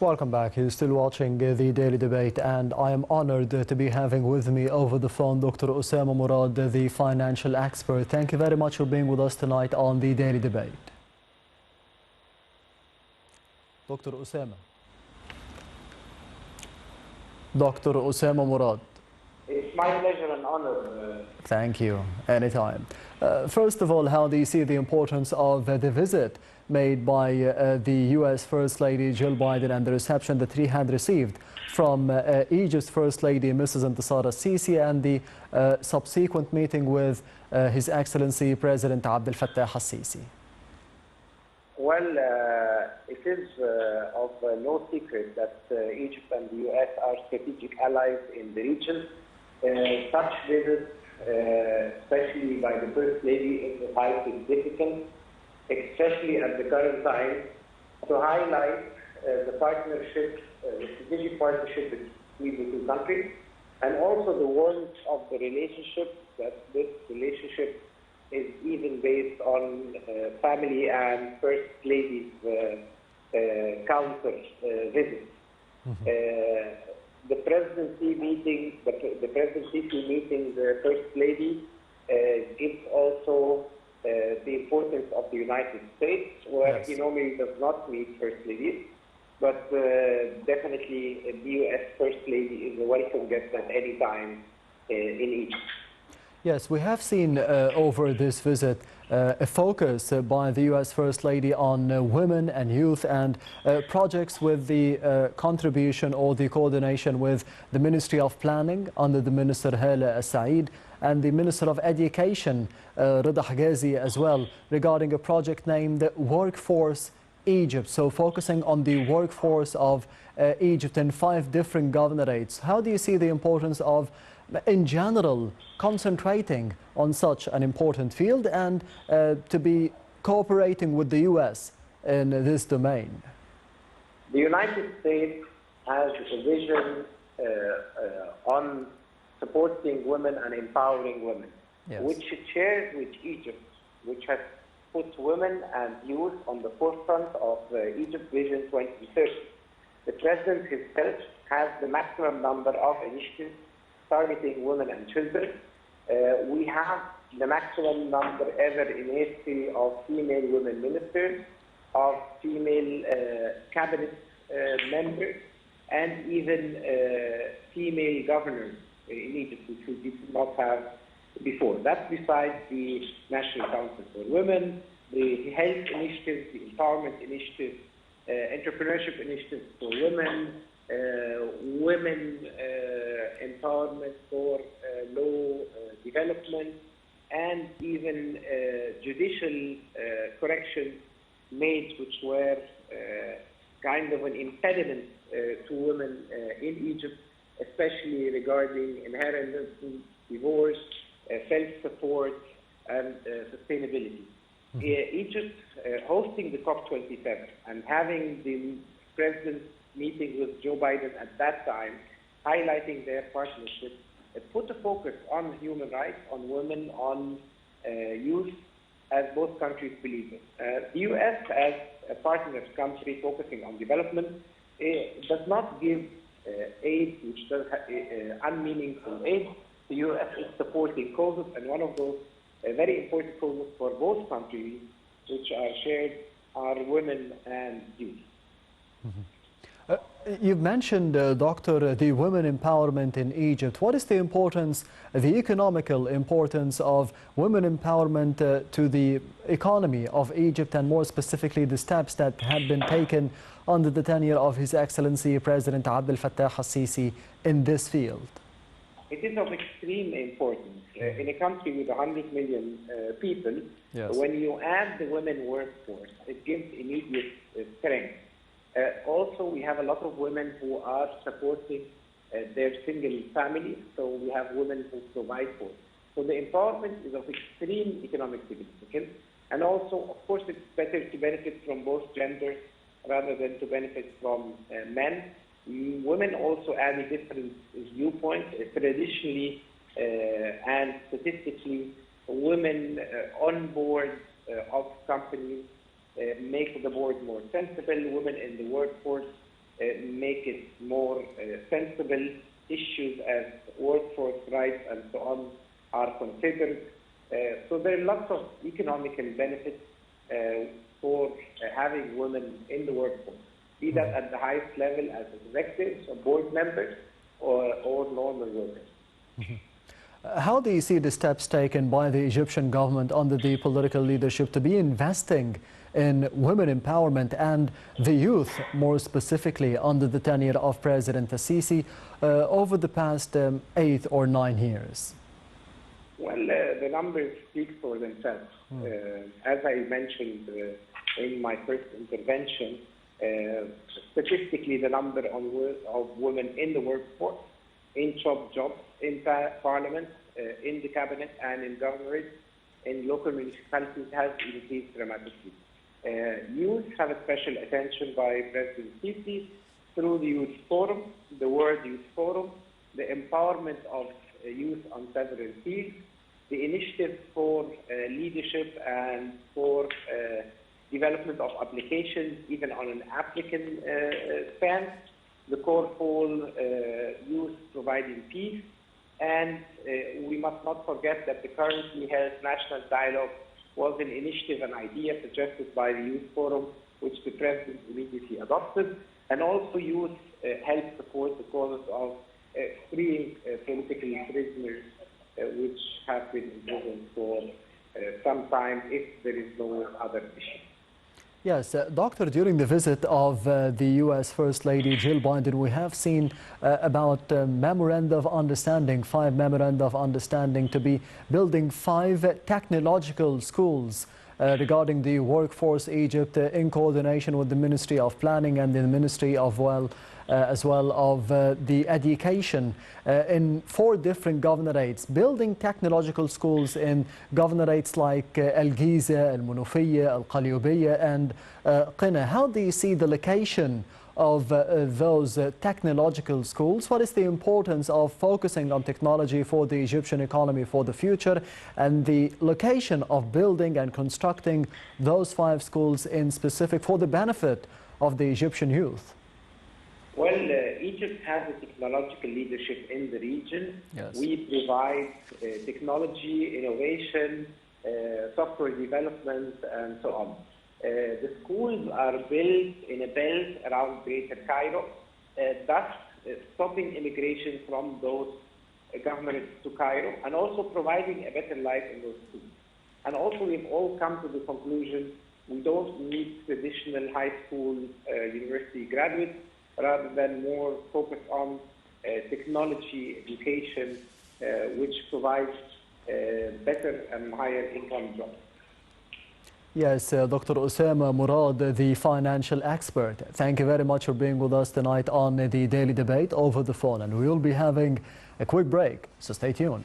Welcome back. You're still watching the Daily Debate, and I am honored to be having with me over the phone Dr. Osama Murad, the financial expert. Thank you very much for being with us tonight on the Daily Debate. Dr. Osama. Dr. Osama Murad. It's my pleasure and honor. Thank you. Anytime. First of all, how do you see the importance of the visit made by the U.S. First Lady Jill Biden and the reception that he had received from Egypt's First Lady Mrs. Intisar al-Sisi and the subsequent meeting with His Excellency President Abdel Fattah al-Sisi? Well, it is of no secret that Egypt and the U.S. are strategic allies in the region. Such visits, especially by the First Lady, is highly significant, especially at the current time, to highlight the partnership, the strategic partnership between the two countries, and also the warmth of the relationship, that this relationship is even based on family and First Lady's counter visits. The presidency meeting, the presidency meeting the First Lady gives also the importance of the United States, where he normally does not meet First Ladies, but definitely the U.S. First Lady is a welcome guest at any time in Egypt. Yes, we have seen over this visit a focus by the U.S. First Lady on women and youth and projects with the contribution or the coordination with the Ministry of Planning under the Minister Hala Saeed and the Minister of Education, Rida Hagazi, as well, regarding a project named Workforce Egypt. So focusing on the workforce of Egypt in 5 different governorates. How do you see the importance of, in general, concentrating on such an important field and to be cooperating with the U.S. in this domain? The United States has a vision on supporting women and empowering women, which it shares with Egypt, which has put women and youth on the forefront of Egypt Vision 2030. The President himself has the maximum number of initiatives targeting women and children. We have the maximum number ever in history of female women ministers, of female cabinet members, and even female governors in Egypt, which we did not have before. That's besides the National Council for Women, the health initiatives, the empowerment initiatives, entrepreneurship initiatives for women, women empowerment for law development, and even judicial corrections made, which were kind of an impediment to women in Egypt, especially regarding inheritance, divorce, self-support, and sustainability. Egypt hosting the COP27 and having the President's meeting with Joe Biden at that time, highlighting their partnership, put a focus on human rights, on women, on youth, as both countries believe in. The U.S., as a partner country focusing on development, does not give aid, which does unmeaningful aid. The U.S. is supporting causes, and one of those very important causes for both countries, which are shared, are women and youth. You've mentioned, Doctor, the women empowerment in Egypt. What is the importance, the economical importance of women empowerment to the economy of Egypt, and more specifically the steps that have been taken under the tenure of His Excellency President Abdel Fattah al-Sisi in this field? It is of extreme importance. In a country with 100 million people, when you add the women workforce, it gives immediate strength. Also, we have a lot of women who are supporting their single families, so we have women who provide for. So the empowerment is of extreme economic significance, and also, of course, it's better to benefit from both genders rather than to benefit from men. Women also add a different viewpoint. Traditionally and statistically, women on board of companies make the board more sensible. Women in the workforce make it more sensible. Issues as workforce rights and so on are considered. So there are lots of economical benefits for having women in the workforce, be that at the highest level as executives or board members or normal workers. How do you see the steps taken by the Egyptian government under the political leadership to be investing in women empowerment and the youth, more specifically under the tenure of President Sisi over the past 8 or 9 years? Well, the numbers speak for themselves. As I mentioned in my first intervention, statistically the number of women in the workforce, in top jobs, in parliament, in the cabinet and in governorate, in local municipalities has increased dramatically. Youth have a special attention by President Sisi through the Youth Forum, the World Youth Forum, the empowerment of youth on several fields, the initiative for leadership and for development of applications, even on an applicant stance, the core pole youth providing peace, and we must not forget that the currently held national dialogue was an initiative, an idea suggested by the Youth Forum, which the President immediately adopted, and also youth helped support the cause of freeing political prisoners which have been imprisoned for some time if there is no other issue. Yes, Doctor, during the visit of the U.S. First Lady Jill Biden, we have seen about memoranda of understanding, 5 memoranda of understanding to be building 5 technological schools regarding the workforce Egypt in coordination with the Ministry of Planning and the Ministry of as well of the education in 4 different governorates, building technological schools in governorates like Al-Giza, Al-Munufiyya, Al-Qalyubiyya and Qina. How do you see the location of those technological schools? What is the importance of focusing on technology for the Egyptian economy for the future, and the location of building and constructing those 5 schools in specific for the benefit of the Egyptian youth? Well, Egypt has a technological leadership in the region. Yes. We provide technology, innovation, software development, and so on. The schools are built in a belt around Greater Cairo, thus stopping immigration from those governorates to Cairo, and also providing a better life in those schools. And also we've all come to the conclusion we don't need traditional high school university graduates, rather than more focus on technology education, which provides better and higher income jobs. Yes, Dr. Osama Murad, the financial expert. Thank you very much for being with us tonight on the Daily Debate over the phone. And we will be having a quick break, so stay tuned.